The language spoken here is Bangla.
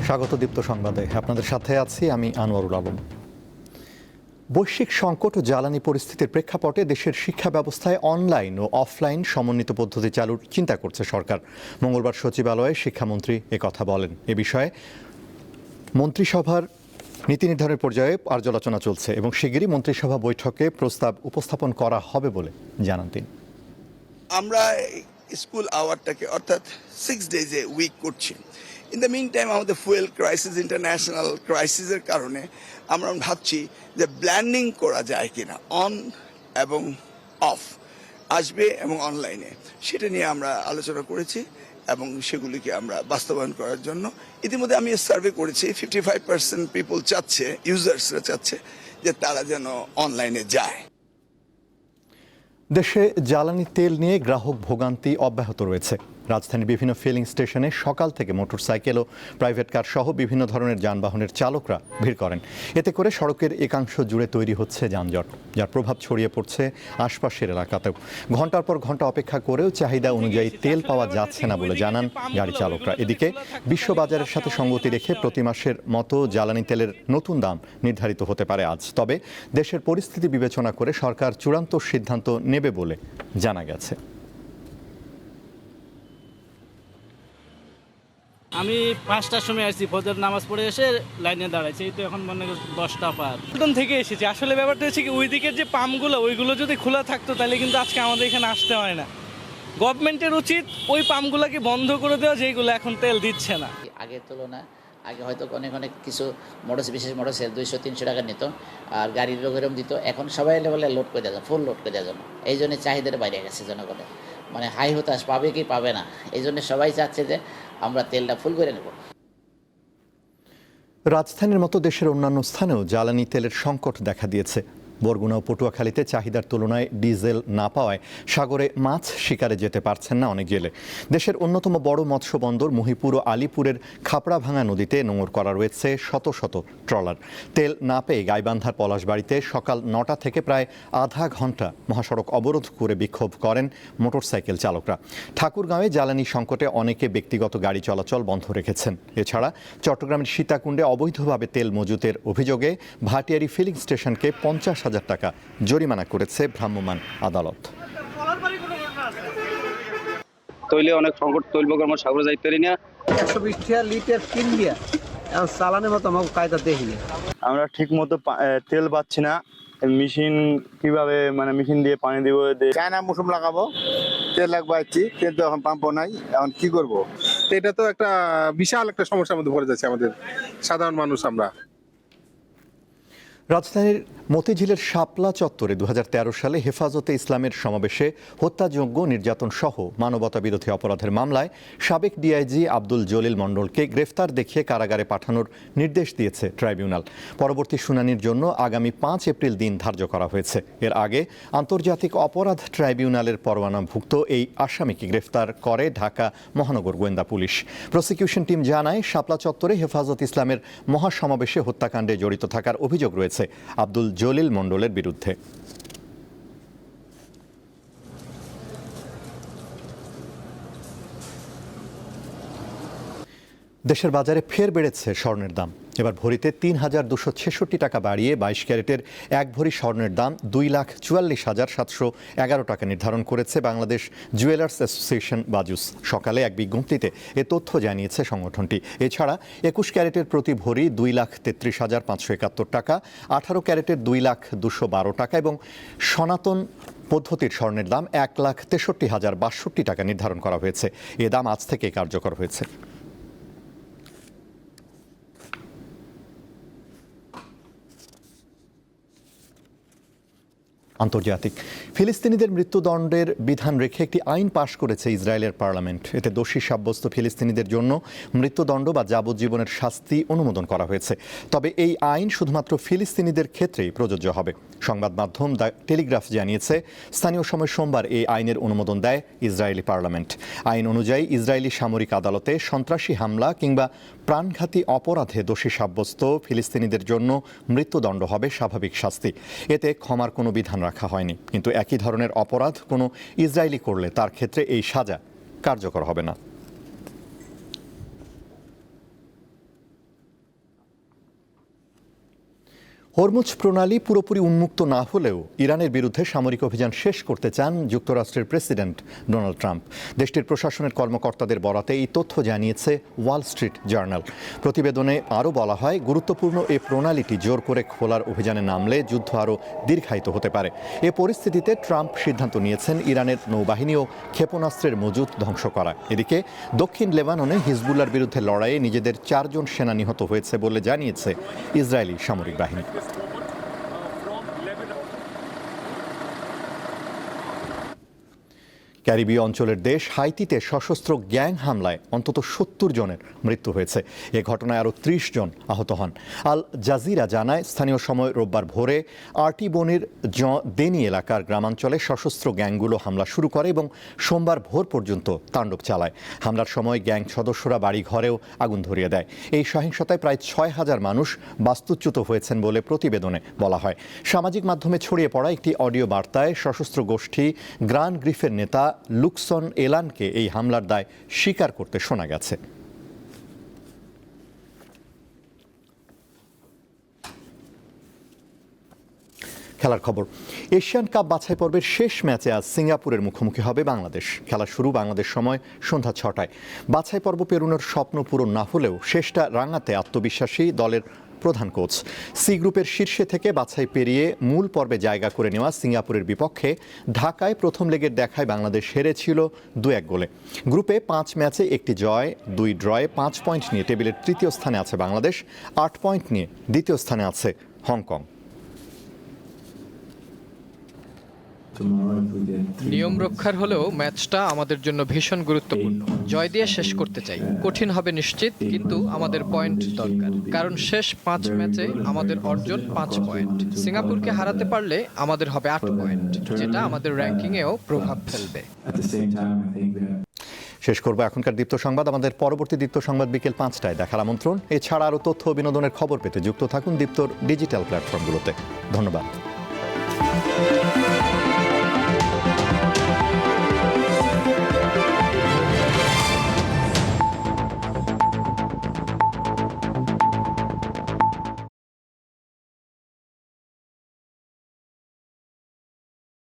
স্বাগত দীপ্ত সংবাদে আপনাদের সাথে আছি আমি আনোয়ারুল আলম। বৈশ্বিক সংকট ও জ্বালানি পরিস্থিতির প্রেক্ষাপটে দেশের শিক্ষা ব্যবস্থায় অনলাইন ও অফলাইন সমন্বিত পদ্ধতি চালুর চিন্তা করছে সরকার। মঙ্গলবার সচিবালয়ে শিক্ষামন্ত্রী একথা বলেন। এ বিষয়ে মন্ত্রিসভার নীতি নির্ধারণের পর্যায়ে পর্যালোচনা চলছে এবং শিগগিরই মন্ত্রিসভা বৈঠকে প্রস্তাব উপস্থাপন করা হবে বলে জানান তিনি। আমরা স্কুল আওয়ারটাকে অর্থাৎ 6 ডেজে উইক করছি। ইন দ্য মিন টাইম আমাদের ফুয়েল ক্রাইসিস, ইন্টারন্যাশনাল ক্রাইসিসের কারণে আমরা ভাবছি যে ব্ল্যান্ডিং করা যায় কিনা, অন এবং অফ আসবে এবং অনলাইনে, সেটা নিয়ে আমরা আলোচনা করেছি এবং সেগুলিকে আমরা বাস্তবায়ন করার জন্য ইতিমধ্যে আমি সার্ভে করেছি। 55% পিপল চাচ্ছে, ইউজার্সরা চাচ্ছে যে তারা যেন অনলাইনে যায়। দেশে জ্বালানি তেল নিয়ে গ্রাহক ভোগান্তি অব্যাহত রয়েছে। রাজধানীর বিভিন্ন ফিলিং স্টেশনে সকাল থেকে মোটরসাইকেল ও প্রাইভেট কার সহ বিভিন্ন ধরনের যানবাহনের চালকরা ভিড় করেন। এতে করে সড়কের একাংশ জুড়ে তৈরি হচ্ছে যানজট, যার প্রভাব ছড়িয়ে পড়ছে আশপাশের এলাকাতেও। ঘন্টার পর ঘন্টা অপেক্ষা করেও চাহিদা অনুযায়ী তেল পাওয়া যাচ্ছে না বলে জানান গাড়ি চালকরা। এদিকে বিশ্ববাজারের সাথে সঙ্গতি রেখে প্রতি মাসের মতো জ্বালানি তেলের নতুন দাম নির্ধারিত হতে পারে আজ। তবে দেশের পরিস্থিতি বিবেচনা করে সরকার চূড়ান্ত সিদ্ধান্ত নেবে বলে জানা গেছে। আমি 5টার সময় আসছি, ফজর নামাজ পড়ে এসে লাইনে দাঁড়াইছি। এই তো এখন মনে করি 10টা পার একদম থেকে এসেছি। আসলে ব্যাপারটা হচ্ছে কি, ওই দিকের যে পাম্পগুলো ওইগুলো যদি খোলা থাকতো তাহলে কিন্তু আজকে আমাদের এখানে আসতে হয় না। গভর্নমেন্টের উচিত ওই পাম্পগুলোকে বন্ধ করে দেওয়া, যেগুলো এখন তেল দিচ্ছে না। আগের তুলনায় আগে হয়তো অনেক কিছু বিশেষ মোটরসাইকেল 200-300 টাকা নিত, আর গাড়ির এরকম দিত। এখন সবাই লেভেলে লোড করে দেওয়া, ফুল লোড করে দেওয়ার জন্য এই জন্য চাহিদার বাইরে গেছে জনগণের, মানে হাই হতাশ, পাবে কি পাবে না, এই জন্য সবাই চাচ্ছে যে আমরা তেলটা ফুল করে নেব। রাজধানীর মতো দেশের অন্যান্য স্থানেও জ্বালানি তেলের সংকট দেখা দিয়েছে। বরগুনা ও পটুয়াখালীতে চাহিদার তুলনায় ডিজেল না পাওয়ায় সাগরে মাছ শিকারে যেতে পারছেন না অনেক জেলে। দেশের অন্যতম বড় মৎস্য বন্দর মহিপুর ও আলিপুরের খাপড়াভাঙা নদীতে নোঙর করা রয়েছে শত শত ট্রলার। তেল না পেয়ে গাইবান্ধার পলাশবাড়িতে সকাল 9টা থেকে প্রায় আধা ঘন্টা মহাসড়ক অবরোধ করে বিক্ষোভ করেন মোটরসাইকেল চালকরা। ঠাকুরগাঁওয়ে জ্বালানি সংকটে অনেকে ব্যক্তিগত গাড়ি চলাচল বন্ধ রেখেছেন। এছাড়া চট্টগ্রামের সীতাকুণ্ডে অবৈধভাবে তেল মজুতের অভিযোগে ভাটিয়ারি ফিলিং স্টেশনকে 50,000 টাকা জরিমানা করেছে ভ্রাম্যমাণ আদালত। তৈলে অনেক সংকট, তৈল প্রকল্প সাগরে যাইতে পারি না। 120 টাকা লিটার কিন দিয়া এখন চালানের মতো আমাকে কায়দা দেখি। আমরা ঠিক মতো তেল পাচ্ছি না। মেশিন কিভাবে, মানে মেশিন দিয়ে পানি দিব, চায়না মৌসুম লাগাবো, তেল লাগবাইছি কিন্তু এখন পাম্পও নাই, এখন কি করব? এটা তো একটা বিশাল একটা সমস্যার মধ্যে পড়ে যাচ্ছে আমাদের সাধারণ মানুষ আমরা। রাজধানীর মতিঝিলের শাপলা চত্বরে 2013 সালে হেফাজতে ইসলামের সমাবেশে হত্যাযজ্ঞ, নির্যাতন সহ মানবতা বিরোধী অপরাধের মামলায় সাবেক ডিআইজি আব্দুল জলিল মণ্ডলকে গ্রেফতার দেখিয়ে কারাগারে পাঠানোর নির্দেশ দিয়েছে ট্রাইব্যুনাল। পরবর্তী শুনানির জন্য আগামী 5 এপ্রিল দিন ধার্য করা হয়েছে। এর আগে আন্তর্জাতিক অপরাধ ট্রাইব্যুনালের পরোয়ানাভুক্ত এই আসামিকে গ্রেফতার করে ঢাকা মহানগর গোয়েন্দা পুলিশ। প্রসিকিউশন টিম জানায়, শাপলা চত্বরে হেফাজত ইসলামের মহাসমাবেশে হত্যাকাণ্ডে জড়িত থাকার অভিযোগ রয়েছে আব্দুল জলিল মণ্ডলের বিরুদ্ধে। দেশের বাজারে ফের বেড়েছে স্বর্ণের দাম। এবার ভরিতে 3,266 টাকা বাড়িয়ে 22 ক্যারেটের এক ভরি স্বর্ণের দাম 2,44,711 টাকা নির্ধারণ করেছে বাংলাদেশ জুয়েলার্স অ্যাসোসিয়েশন বাজুস। সকালে এক বিজ্ঞপ্তিতে এ তথ্য জানিয়েছে সংগঠনটি। এছাড়া 21 ক্যারেটের প্রতি ভরি 2,33,571 টাকা, 18 ক্যারেটের 2,02,12 টাকা এবং সনাতন পদ্ধতির স্বর্ণের দাম 1,63,062 টাকা নির্ধারণ করা হয়েছে। এ দাম আজ থেকে কার্যকর হয়েছে। আন্তর্জাতিক ফিলিস্তিনিদের মৃত্যুদণ্ডের বিধান রেখে একটি আইন পাশ করেছে ইসরায়েলের পার্লামেন্ট। এতে দোষী সাব্যস্ত ফিলিস্তিনিদের জন্য মৃত্যুদণ্ড বা যাবজ্জীবনের শাস্তি অনুমোদন করা হয়েছে। তবে এই আইন শুধুমাত্র ফিলিস্তিনিদের ক্ষেত্রেই প্রযোজ্য হবে। সংবাদ মাধ্যম দ্য টেলিগ্রাফ জানিয়েছে, স্থানীয় সময় সোমবার এই আইনের অনুমোদন দেয় ইসরায়েলি পার্লামেন্ট। আইন অনুযায়ী ইসরায়েলি সামরিক আদালতে সন্ত্রাসী হামলা কিংবা প্রাণঘাতী অপরাধে দোষী সাব্যস্ত ফিলিস্তিনিদের জন্য মৃত্যুদণ্ড হবে স্বাভাবিক শাস্তি। এতে ক্ষমার কোনো বিধান রাখা হয়নি, কিন্তু একই ধরনের অপরাধ কোনো ইসরায়েলি করলে তার ক্ষেত্রে এই সাজা কার্যকর হবে না। হরমুজ প্রণালী পুরোপুরি উন্মুক্ত না হলেও ইরানের বিরুদ্ধে সামরিক অভিযান শেষ করতে চান যুক্তরাষ্ট্রের প্রেসিডেন্ট ডোনাল্ড ট্রাম্প। দেশটির প্রশাসনের কর্মকর্তাদের বরাতে এই তথ্য জানিয়েছে ওয়াল স্ট্রিট জার্নাল। প্রতিবেদনে আরও বলা হয়, গুরুত্বপূর্ণ এই প্রণালীটি জোর করে খোলার অভিযানে নামলে যুদ্ধ আরও দীর্ঘায়িত হতে পারে। এ পরিস্থিতিতে ট্রাম্প সিদ্ধান্ত নিয়েছেন ইরানের নৌবাহিনী ও ক্ষেপণাস্ত্রের মজুত ধ্বংস করা। এদিকে দক্ষিণ লেবাননে হিজবুল্লাহর বিরুদ্ধে লড়াইয়ে নিজেদের 4 জন সেনা নিহত হয়েছে বলে জানিয়েছে ইসরায়েলি সামরিক বাহিনী। ক্যারিবীয় অঞ্চলের দেশ হাইতিতে সশস্ত্র গ্যাং হামলায় অন্তত 70 জনের মৃত্যু হয়েছে। এ ঘটনায় আরও 30 জন আহত হন। আল জাজিরা জানায়, স্থানীয় সময় রোববার ভোরে আর্টিবোনির দেনি এলাকার গ্রামাঞ্চলে সশস্ত্র গ্যাংগুলো হামলা শুরু করে এবং সোমবার ভোর পর্যন্ত তাণ্ডব চালায়। হামলার সময় গ্যাং সদস্যরা বাড়ি ঘরেও আগুন ধরিয়ে দেয়। এই সহিংসতায় প্রায় 6000 মানুষ বাস্তুচ্যুত হয়েছেন বলে প্রতিবেদনে বলা হয়। সামাজিক মাধ্যমে ছড়িয়ে পড়া একটি অডিও বার্তায় সশস্ত্র গোষ্ঠী গ্রান গ্রিফের নেতা লুকসন এলানকে এই হামলার দায় স্বীকার করতে শোনা গেছে। খেলার খবর। এশিয়ান কাপ বাছাই পর্বের শেষ ম্যাচে আজ সিঙ্গাপুরের মুখোমুখি হবে বাংলাদেশ। খেলা শুরু বাংলাদেশ সময় সন্ধ্যা 6টায়। বাছাই পর্ব পেরোনোর স্বপ্ন পূরণ না হলেও শেষটা রাঙাতে আত্মবিশ্বাসী দলের প্রধান কোচ। সি গ্রুপের শীর্ষে থেকে বাছাই পেরিয়ে মূল পর্বে জায়গা করে নেওয়া সিঙ্গাপুরের বিপক্ষে ঢাকায় প্রথম লেগের দেখায় বাংলাদেশ হেরেছিল 2-1 গোলে। গ্রুপে 5 ম্যাচে 1টি জয়, 2 ড্রয়ে 5 পয়েন্ট নিয়ে টেবিলের তৃতীয় স্থানে আছে বাংলাদেশ। 8 পয়েন্ট নিয়ে দ্বিতীয় স্থানে আছে হংকং। নিয়ম রক্ষার হলেও ম্যাচটা আমাদের জন্য ভীষণ গুরুত্বপূর্ণ। জয় দিয়ে শেষ করতে চাই। কঠিন হবে নিশ্চিত, কিন্তু আমাদের পয়েন্ট দরকার, কারণ শেষ 5 ম্যাচে আমাদের অর্জন 5 পয়েন্ট। সিঙ্গাপুরকে হারাতে পারলে আমাদের হবে 8 পয়েন্ট, যেটা আমাদের র্যাঙ্কিংয়েও প্রভাব ফেলবে। শেষ করবো এখনকার দীপ্ত সংবাদ। আমাদের পরবর্তী দীপ্ত সংবাদ বিকেল 5টায় দেখার আমন্ত্রণ। এছাড়া আরও তথ্য ও বিনোদনের খবর পেতে যুক্ত থাকুন দীপ্তর ডিজিটাল প্ল্যাটফর্মগুলোতে। ধন্যবাদ।